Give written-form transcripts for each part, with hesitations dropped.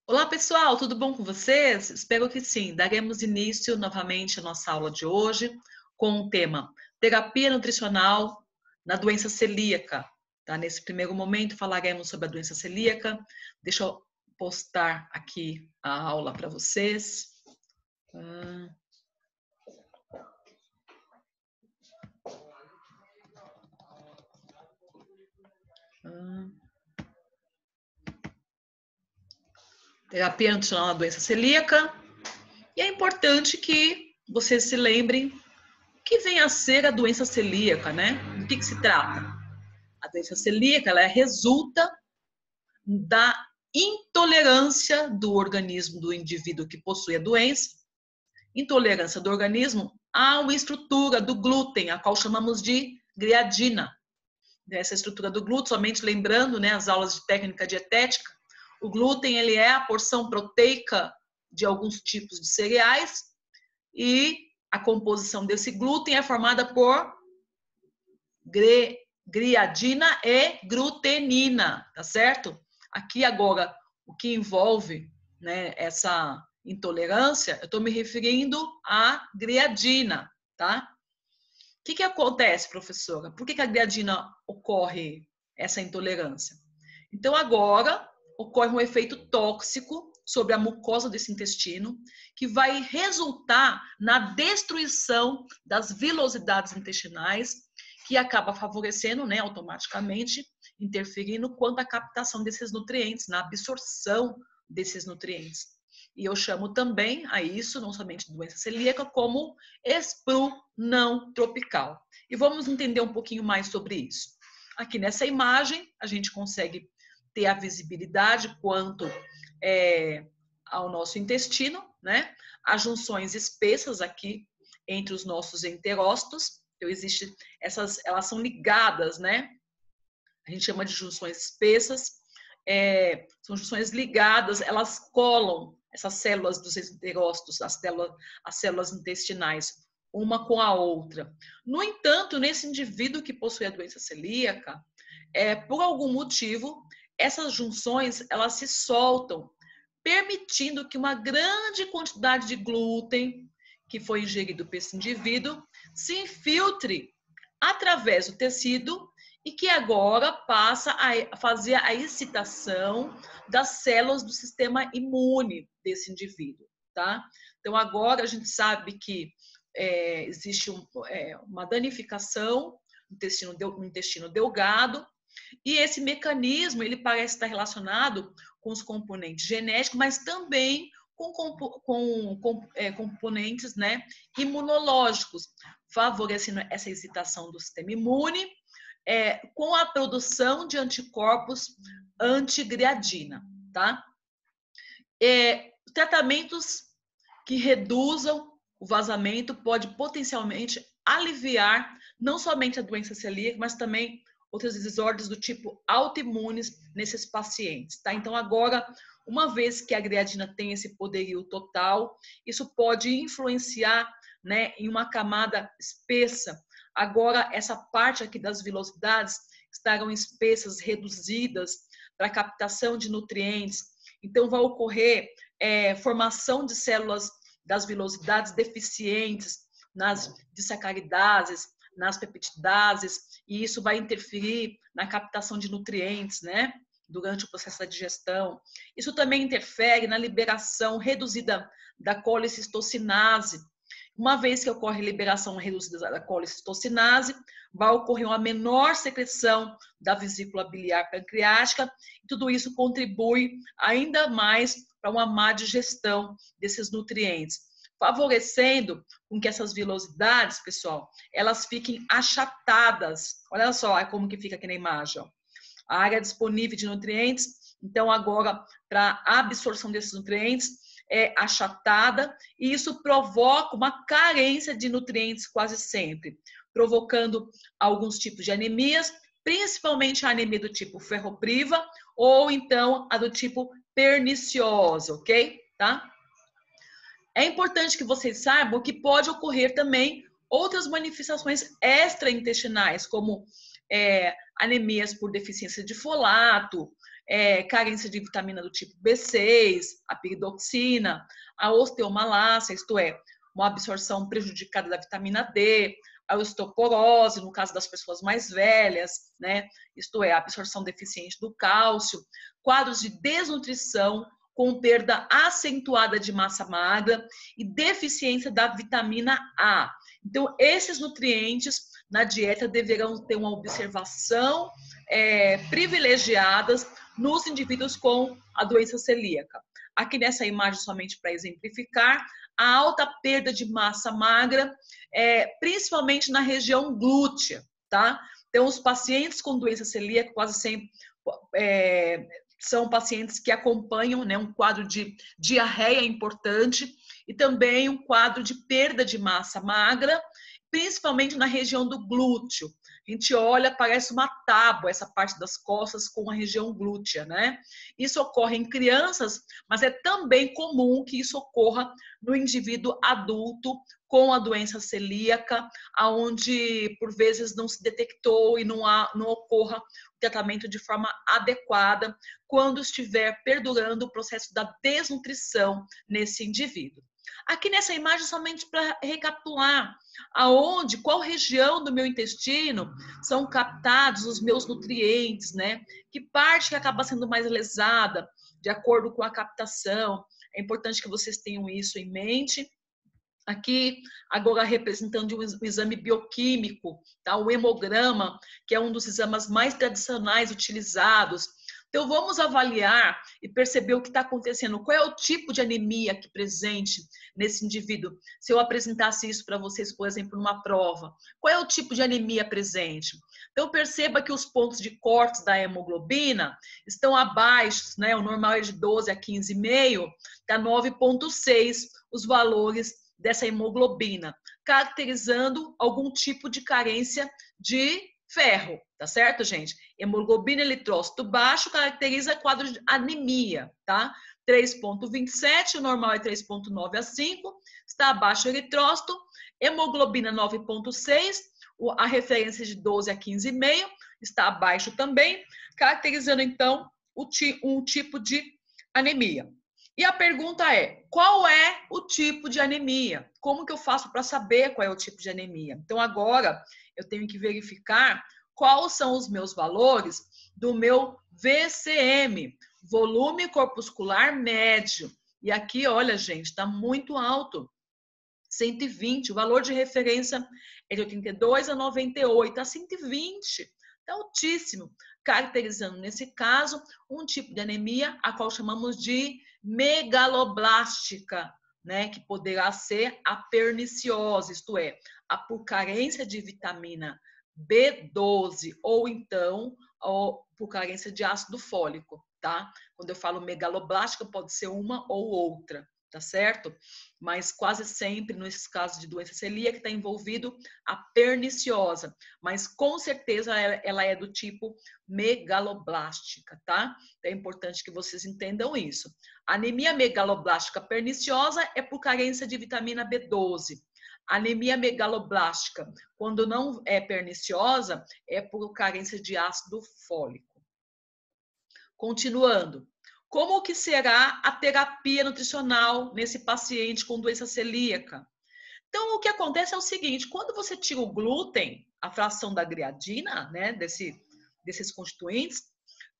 Olá pessoal, tudo bom com vocês? Espero que sim. Daremos início novamente à nossa aula de hoje com o tema terapia nutricional na doença celíaca. Tá? Nesse primeiro momento falaremos sobre a doença celíaca. Deixa eu postar aqui a aula para vocês. Terapia nutricional na doença celíaca. E é importante que vocês se lembrem o que vem a ser a doença celíaca, né? Do que se trata? A doença celíaca, ela resulta da intolerância do organismo do indivíduo que possui a doença, intolerância do organismo a uma estrutura do glúten, a qual chamamos de gliadina. Essa estrutura do glúten, somente lembrando, né, as aulas de técnica dietética, o glúten ele é a porção proteica de alguns tipos de cereais e a composição desse glúten é formada por gliadina e glutenina, tá certo? Aqui agora, o que envolve, né, essa intolerância, eu estou me referindo à gliadina, tá? O que acontece, professora? Por que a gliadina ocorre essa intolerância? Então, agora ocorre um efeito tóxico sobre a mucosa desse intestino, que vai resultar na destruição das vilosidades intestinais, que acaba favorecendo, né, automaticamente, interferindo quanto à captação desses nutrientes, na absorção desses nutrientes. E eu chamo também a isso, não somente doença celíaca, como ESPRU não tropical. E vamos entender um pouquinho mais sobre isso. Aqui nessa imagem, a gente consegue ter a visibilidade quanto ao nosso intestino, né? As junções espessas aqui entre os nossos enterócitos. Então, elas são ligadas, né? A gente chama de junções espessas. São junções ligadas, elas colam essas células dos enterócitos, as células intestinais, uma com a outra. No entanto, nesse indivíduo que possui a doença celíaca, por algum motivo, essas junções elas se soltam, permitindo que uma grande quantidade de glúten que foi ingerido por esse indivíduo se infiltre através do tecido e que agora passa a fazer a excitação das células do sistema imune desse indivíduo, tá? Então, agora a gente sabe que existe uma danificação no intestino delgado e esse mecanismo, ele parece estar relacionado com os componentes genéticos, mas também com componentes, né, imunológicos, favorecendo essa excitação do sistema imune, com a produção de anticorpos antigliadina, tá? Tratamentos que reduzam o vazamento pode potencialmente aliviar não somente a doença celíaca, mas também outras desordens do tipo autoimunes nesses pacientes, tá? Então agora, uma vez que a gliadina tem esse poderio total, isso pode influenciar, né, em uma camada espessa. Agora, essa parte aqui das vilosidades estarão espessas, reduzidas para captação de nutrientes. Então, vai ocorrer formação de células das vilosidades deficientes nas disacaridases, nas peptidases, e isso vai interferir na captação de nutrientes, né, durante o processo da digestão. Isso também interfere na liberação reduzida da colecistocinase. Uma vez que ocorre liberação reduzida da colecistocinase, vai ocorrer uma menor secreção da vesícula biliar pancreática, e tudo isso contribui ainda mais para uma má digestão desses nutrientes, favorecendo com que essas vilosidades, pessoal, elas fiquem achatadas. Olha só como que fica aqui na imagem. Ó. A área disponível de nutrientes, então agora, para a absorção desses nutrientes, é achatada, e isso provoca uma carência de nutrientes quase sempre, provocando alguns tipos de anemias, principalmente a anemia do tipo ferropriva, ou então a do tipo perniciosa, ok? Tá? É importante que vocês saibam que pode ocorrer também outras manifestações extraintestinais, como anemias por deficiência de folato, carência de vitamina do tipo B6, a piridoxina, a osteomalácia, isto é, uma absorção prejudicada da vitamina D, a osteoporose, no caso das pessoas mais velhas, né? Isto é, a absorção deficiente do cálcio, quadros de desnutrição com perda acentuada de massa magra e deficiência da vitamina A. Então, esses nutrientes na dieta deverão ter uma observação privilegiada nos indivíduos com a doença celíaca. Aqui nessa imagem, somente para exemplificar, a alta perda de massa magra, principalmente na região glútea, tá? Então, os pacientes com doença celíaca quase sempre são pacientes que acompanham, né, um quadro de diarreia importante e também um quadro de perda de massa magra, principalmente na região do glúteo. A gente olha, parece uma tábua essa parte das costas com a região glútea, né? Isso ocorre em crianças, mas é também comum que isso ocorra no indivíduo adulto com a doença celíaca, aonde por vezes não se detectou e não ocorra o tratamento de forma adequada quando estiver perdurando o processo da desnutrição nesse indivíduo. Aqui nessa imagem, somente para recapitular, qual região do meu intestino são captados os meus nutrientes, né? Que parte que acaba sendo mais lesada, de acordo com a captação. É importante que vocês tenham isso em mente. Aqui, agora representando um exame bioquímico, tá? O hemograma, que é um dos exames mais tradicionais utilizados. Então, vamos avaliar e perceber o que está acontecendo. Qual é o tipo de anemia aqui presente nesse indivíduo? Se eu apresentasse isso para vocês, por exemplo, numa prova. Qual é o tipo de anemia presente? Então, perceba que os pontos de corte da hemoglobina estão abaixo, né? O normal é de 12 a 15,5, está 9,6 os valores dessa hemoglobina, caracterizando algum tipo de carência de ferro, tá certo, gente? Hemoglobina eritrócito baixo caracteriza quadro de anemia, tá? 3,27, o normal é 3,9 a 5, está abaixo o eritrócito, hemoglobina 9,6, a referência de 12 a 15,5, está abaixo também, caracterizando então um tipo de anemia. E a pergunta é, qual é o tipo de anemia? Como que eu faço para saber qual é o tipo de anemia? Então, agora, eu tenho que verificar quais são os meus valores do meu VCM, volume corpuscular médio. E aqui, olha, gente, está muito alto. 120, o valor de referência é de 82 a 98, a 120. Está altíssimo, caracterizando, nesse caso, um tipo de anemia, a qual chamamos de megaloblástica, né, que poderá ser a perniciosa, isto é, por carência de vitamina B12 ou então por carência de ácido fólico, tá? Quando eu falo megaloblástica, pode ser uma ou outra, tá certo? Mas quase sempre, nesses casos de doença celíaca, está envolvido a perniciosa, mas com certeza ela é do tipo megaloblástica, tá? É importante que vocês entendam isso. A anemia megaloblástica perniciosa é por carência de vitamina B12. A anemia megaloblástica, quando não é perniciosa, é por carência de ácido fólico. Continuando. Como que será a terapia nutricional nesse paciente com doença celíaca? Então, o que acontece é o seguinte, quando você tira o glúten, a fração da gliadina, né, desses constituintes,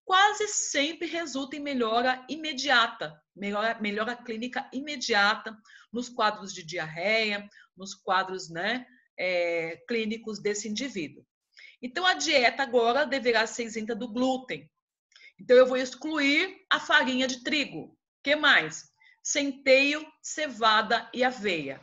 quase sempre resulta em melhora imediata, melhora clínica imediata nos quadros de diarreia, nos quadros, né, clínicos desse indivíduo. Então, a dieta agora deverá ser isenta do glúten. Então, eu vou excluir a farinha de trigo. O que mais? Centeio, cevada e aveia.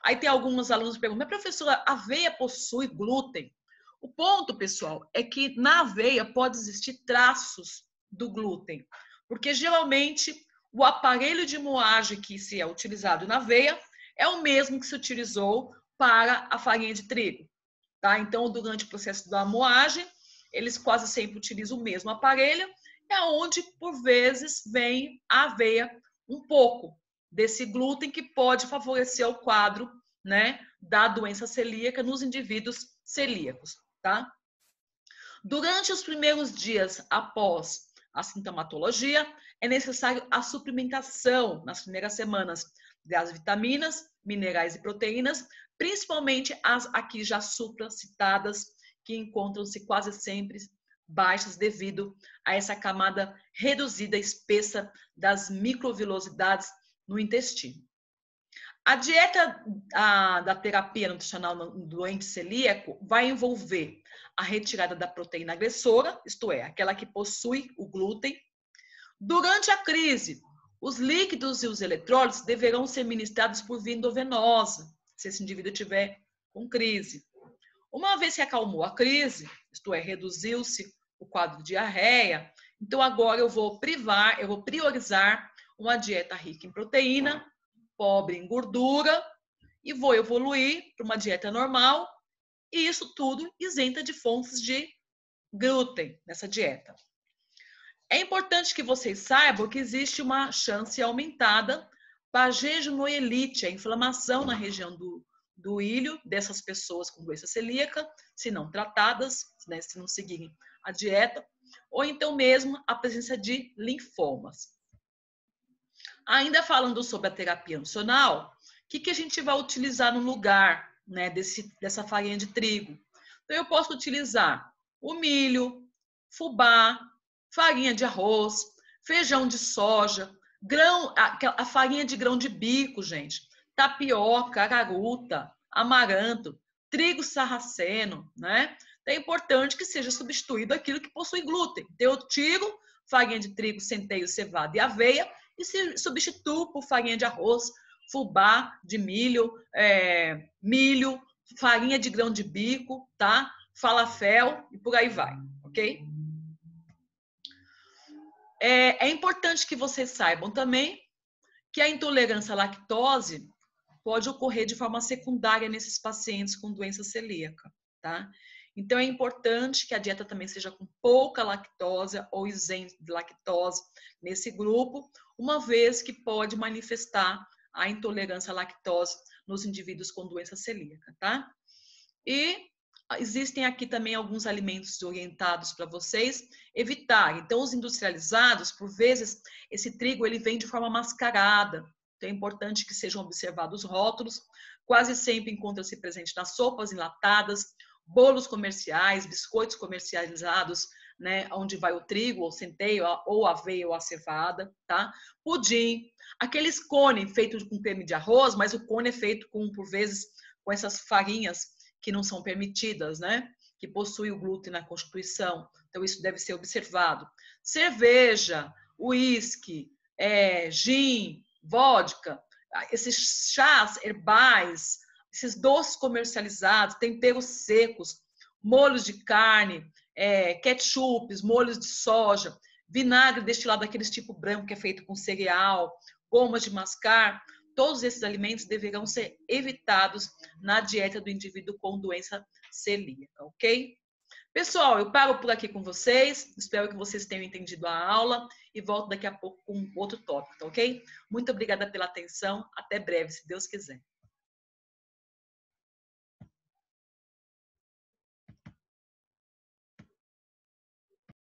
Aí tem alguns alunos que perguntam, mas professora, a aveia possui glúten? O ponto, pessoal, é que na aveia pode existir traços do glúten, porque geralmente o aparelho de moagem que se é utilizado na aveia é o mesmo que se utilizou para a farinha de trigo, tá? Então, durante o processo da moagem, eles quase sempre utilizam o mesmo aparelho, é onde, por vezes, vem a aveia um pouco desse glúten que pode favorecer o quadro, né, da doença celíaca nos indivíduos celíacos, tá? Durante os primeiros dias após a sintomatologia, é necessário a suplementação nas primeiras semanas das vitaminas, minerais e proteínas, principalmente as aqui já supracitadas, que encontram-se quase sempre baixas devido a essa camada reduzida, espessa das microvilosidades no intestino. A dieta da terapia nutricional no doente celíaco vai envolver a retirada da proteína agressora, isto é, aquela que possui o glúten. Durante a crise, os líquidos e os eletrólitos deverão ser ministrados por via endovenosa, se esse indivíduo tiver com crise. Uma vez que acalmou a crise, isto é, reduziu-se o quadro de diarreia, então agora eu vou priorizar uma dieta rica em proteína, pobre em gordura, e vou evoluir para uma dieta normal, e isso tudo isenta de fontes de glúten nessa dieta. É importante que vocês saibam que existe uma chance aumentada para a jejunoelite, a inflamação na região do ilho dessas pessoas com doença celíaca, se não tratadas, né, se não seguirem a dieta, ou então mesmo a presença de linfomas. Ainda falando sobre a terapia nutricional, o que a gente vai utilizar no lugar, né, dessa farinha de trigo? Então, eu posso utilizar o milho, fubá, farinha de arroz, feijão de soja, a farinha de grão de bico, gente, tapioca, araruta, amaranto, trigo sarraceno, né? Então, é importante que seja substituído aquilo que possui glúten. Então, eu tiro farinha de trigo, centeio, cevada e aveia e se substituo por farinha de arroz, fubá de milho, milho, farinha de grão de bico, tá? Falafel e por aí vai, ok? É importante que vocês saibam também que a intolerância à lactose pode ocorrer de forma secundária nesses pacientes com doença celíaca, tá? Então, é importante que a dieta também seja com pouca lactose ou isento de lactose nesse grupo, uma vez que pode manifestar a intolerância à lactose nos indivíduos com doença celíaca, tá? E existem aqui também alguns alimentos orientados para vocês evitar. Então, os industrializados, por vezes, esse trigo ele vem de forma mascarada. Então, é importante que sejam observados os rótulos. Quase sempre encontra-se presente nas sopas enlatadas, bolos comerciais, biscoitos comercializados, né, onde vai o trigo, ou centeio, ou aveia, ou a cevada, tá? Pudim, aqueles cones feitos com creme de arroz, mas o cone é feito com, por vezes, com essas farinhas que não são permitidas, né? Que possui o glúten na constituição. Então, isso deve ser observado. Cerveja, uísque, gin, vodka, esses chás herbais, esses doces comercializados, temperos secos, molhos de carne, ketchups, molhos de soja, vinagre destilado daqueles tipo branco que é feito com cereal, gomas de mascar, todos esses alimentos deverão ser evitados na dieta do indivíduo com doença celíaca, ok? Pessoal, eu paro por aqui com vocês, espero que vocês tenham entendido a aula e volto daqui a pouco com outro tópico, tá ok? Muito obrigada pela atenção, até breve, se Deus quiser.